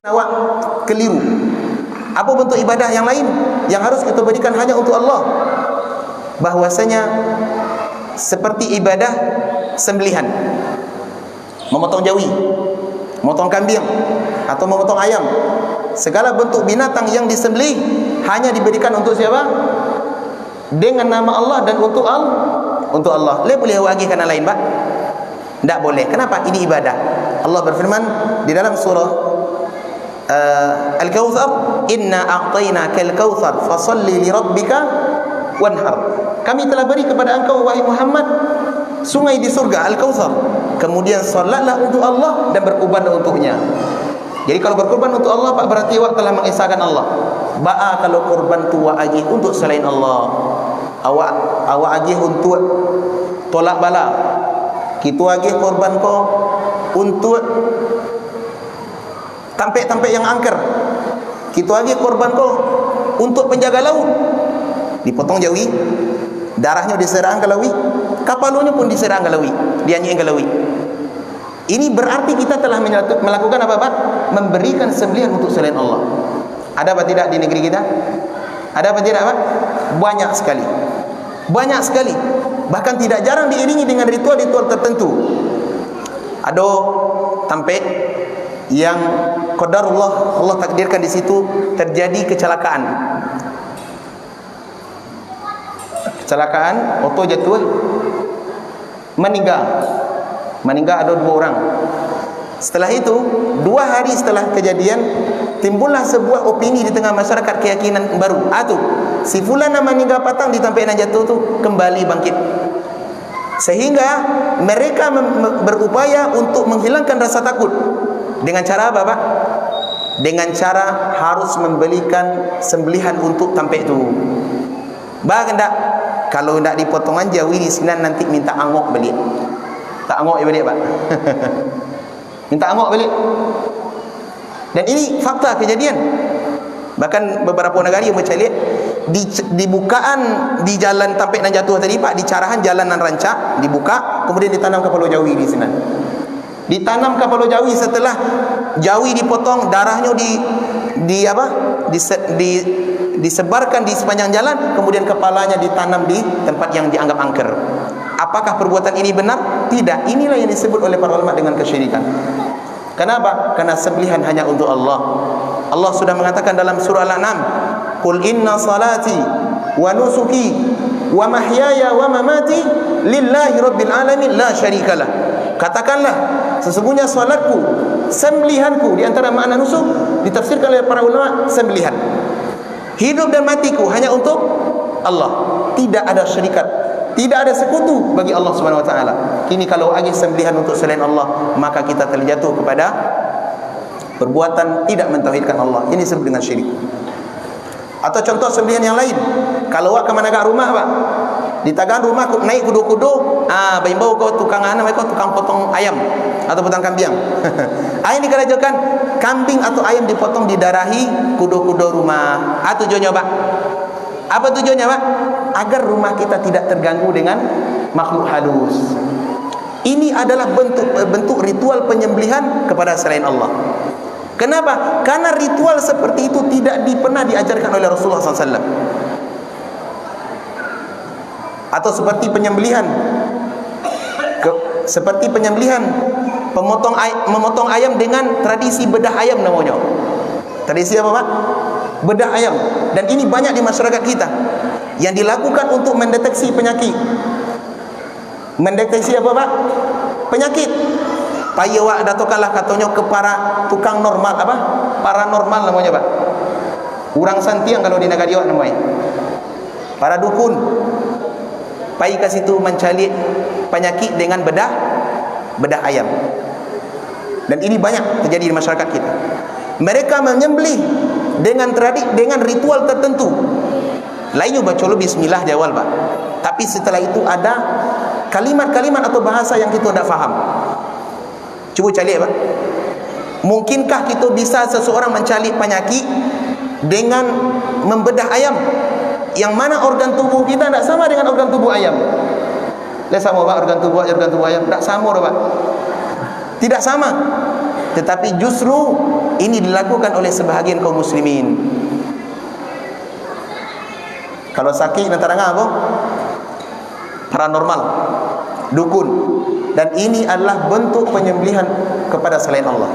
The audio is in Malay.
awak keliru. Apa bentuk ibadah yang lain yang harus kita berikan hanya untuk Allah? Bahwasanya seperti ibadah sembelihan, memotong jawi, memotong kambing atau memotong ayam, segala bentuk binatang yang disembelih hanya diberikan untuk siapa? Dengan nama Allah dan untuk Allah. Boleh wagi kana lain, Pak? Tidak boleh. Kenapa? Ini ibadah. Allah berfirman di dalam surah Al-Kautsar, "Inna a'tainakal kautsar fasholli li rabbika wanhar." Kami telah beri kepada engkau wahai Muhammad sungai di surga Al-Kautsar. Kemudian salatlah untuk Allah dan berkorban untuknya. Jadi kalau berkorban untuk Allah, Pak, berarti awak telah mengesahkan Allah. Ba'a kalau korban tu awak agi untuk selain Allah. Awak agi untuk tolak bala. Kita agi korban kau untuk tampek-tampek yang angker. Kita lagi korban kau untuk penjaga laut. Dipotong jawi, darahnya diserang ke lawi, kapalnya pun diserang ke lawi, dianyiin ke lawi. Ini berarti kita telah melakukan apa, Pak? Memberikan sembelihan untuk selain Allah. Ada apa tidak di negeri kita? Ada apa tidak, Pak? Banyak sekali. Banyak sekali. Bahkan tidak jarang diiringi dengan ritual-ritual tertentu. Ada tampek yang qadarullah, Allah takdirkan di situ terjadi kecelakaan. Kecelakaan, auto jatuh, meninggal ada 2 orang. Setelah itu, 2 hari setelah kejadian, timbullah sebuah opini di tengah masyarakat, keyakinan baru. Si fulan nama meninggal patang di tampek yang jatuh tu kembali bangkit. Sehingga mereka berupaya untuk menghilangkan rasa takut. Dengan cara apa, Pak? Dengan cara harus membelikan sembelihan untuk tampek itu. Bahkan tak, kalau tidak dipotongan jawi di sini nanti minta angok balik. Tak angok balik, Pak. Minta angok balik. Dan ini fakta kejadian. Bahkan beberapa negara yang macam lihat di bukaan di jalan tampek dan jatuh tadi, Pak, di carahan jalan dan rancak dibuka, kemudian ditanam kapal jawi di sini. Ditanam kapal jawi, setelah jawi dipotong, darahnya disebarkan di sepanjang jalan, kemudian kepalanya ditanam di tempat yang dianggap angker. Apakah perbuatan ini benar? Tidak. Inilah yang disebut oleh para ulama dengan kesyirikan. Kenapa? Karena sembelihan hanya untuk Allah. Allah sudah mengatakan dalam surah Al-An'am, "Qul inna salati wa nusuki wa mahyaya wa mamati lillahi rabbil alamin la syarikalah." Katakanlah, sesungguhnya salatku, sembelihanku, di antara makna nusuk ditafsirkan oleh para ulama sembelihan. Hidup dan matiku hanya untuk Allah. Tidak ada syarikat, tidak ada sekutu bagi Allah Subhanahu wa taala. Kini kalau lagi sembelihan untuk selain Allah, maka kita terjatuh kepada perbuatan tidak mentauhidkan Allah. Ini disebut dengan syirik. Atau contoh sembelihan yang lain, kalau awak ke mana kat rumah, Pak, di tagan rumah naik kudo-kudo, baimbau kau tukang kau tukang potong ayam atau potong kambing. Ini kerajaan kambing atau ayam dipotong didarahi kudo-kudo rumah. Tujuannya, Pak? Apa tujuannya, Pak? Agar rumah kita tidak terganggu dengan makhluk halus. Ini adalah bentuk ritual penyembelihan kepada selain Allah. Kenapa? Karena ritual seperti itu tidak pernah diajarkan oleh Rasulullah SAW. Atau seperti penyembelihan, memotong ayam dengan tradisi bedah ayam namanya. Tradisi apa, Pak? Bedah ayam. Dan ini banyak di masyarakat kita yang dilakukan untuk mendeteksi penyakit. Mendeteksi apa, Pak? Penyakit. Payah awak datangkanlah katanya ke para tukang normal, paranormal namanya, Pak. Urang santiang kalau di negara awak namanya. Para dukun. Pai ke situ mencari penyakit dengan bedah ayam. Dan ini banyak terjadi di masyarakat kita. Mereka menyembelih dengan ritual tertentu. Lainnya baca lu bismillah di awal, Pak. Tapi setelah itu ada kalimat-kalimat atau bahasa yang kita tidak faham. Cuba cari, Pak. Mungkinkah kita bisa seseorang mencari penyakit dengan membedah ayam? Yang mana organ tubuh kita tidak sama dengan organ tubuh ayam. Tidak sama, Pak, organ tubuh ayam. Tidak sama, Pak. Tidak sama. Tetapi justru ini dilakukan oleh sebahagian kaum muslimin. Kalau sakit nanti apa? Paranormal, dukun, dan ini adalah bentuk penyembelihan kepada selain Allah.